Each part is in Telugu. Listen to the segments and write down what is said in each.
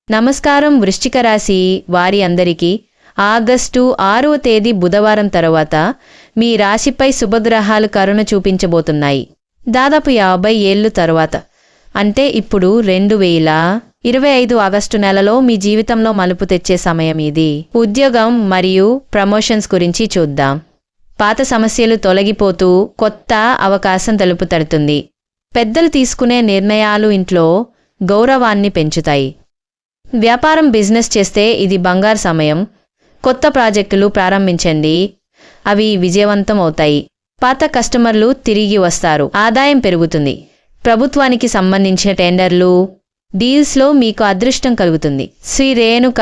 నమస్కారం వృశ్చిక రాశి వారి అందరికీ ఆగస్టు 6వ తేదీ బుధవారం తర్వాత మీ రాశిపై శుభగ్రహాలు కరుణ చూపించబోతున్నాయి. దాదాపు 50 ఏళ్లు తరువాత అంటే ఇప్పుడు 2025 ఆగస్టు నెలలో మీ జీవితంలో మలుపు తెచ్చే సమయం ఇది. ఉద్యోగం మరియు ప్రమోషన్స్ గురించి చూద్దాం. పాత సమస్యలు తొలగిపోతూ కొత్త అవకాశం తలుపు తడుతుంది. పెద్దలు తీసుకునే నిర్ణయాలు ఇంట్లో గౌరవాన్ని పెంచుతాయి. వ్యాపారం బిజినెస్ చేస్తే ఇది బంగారు సమయం. కొత్త ప్రాజెక్టులు ప్రారంభించండి, అవి విజయవంతం అవుతాయి. పాత కస్టమర్లు తిరిగి వస్తారు, ఆదాయం పెరుగుతుంది. ప్రభుత్వానికి సంబంధించిన టెండర్లు డీల్స్లో మీకు అదృష్టం కలుగుతుంది. శ్రీ రేణుక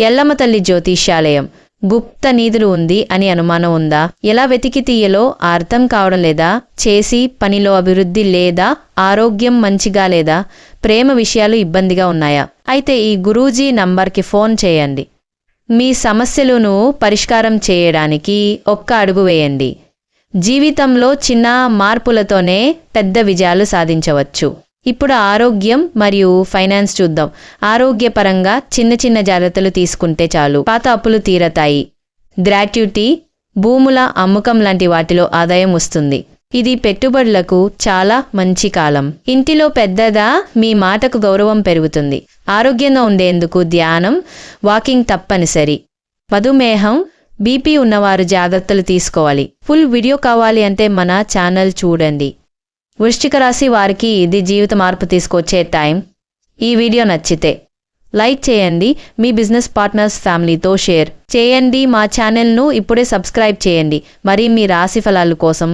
ఎల్లమ్మ తల్లి జ్యోతిష్యాలయం గుప్త నిధులు ఉంది అని అనుమానం ఉందా? ఎలా వెతికి తీయలో అర్థం కావడం లేదా? చేసి పనిలో అభివృద్ధి లేదా? ఆరోగ్యం మంచిగా లేదా? ప్రేమ విషయాలు ఇబ్బందిగా ఉన్నాయా? అయితే ఈ గురూజీ నంబర్కి ఫోన్ చేయండి. మీ సమస్యలను పరిష్కారం చేయడానికి ఒక్క అడుగు వేయండి. జీవితంలో చిన్న మార్పులతోనే పెద్ద విజయాలు సాధించవచ్చు. ఇప్పుడు ఆరోగ్యం మరియు ఫైనాన్స్ చూద్దాం. ఆరోగ్యపరంగా చిన్న జాగ్రత్తలు తీసుకుంటే చాలు, పాత అప్పులు తీరతాయి. గ్రాట్యుటీ, భూముల అమ్మకం లాంటి వాటిలో ఆదాయం వస్తుంది. ఇది పెట్టుబడులకు చాలా మంచి కాలం. ఇంటిలో పెద్దగా మీ మాటకు గౌరవం పెరుగుతుంది. ఆరోగ్యంగా ఉండేందుకు ధ్యానం, వాకింగ్ తప్పనిసరి. మధుమేహం, బీపీ ఉన్నవారు జాగ్రత్తలు తీసుకోవాలి. ఫుల్ వీడియో కావాలి అంటే మన ఛానల్ చూడండి. వృశ్చిక రాశి వారికి ఇది జీవిత మార్పు తీసుకొచ్చే టైం. ఈ వీడియో నచ్చితే లైక్ చేయండి, మీ బిజినెస్ పార్ట్నర్స్ ఫ్యామిలీతో షేర్ చేయండి. మా ఛానల్ను ఇప్పుడే సబ్స్క్రైబ్ చేయండి. మరి మీ రాశి ఫలాల కోసం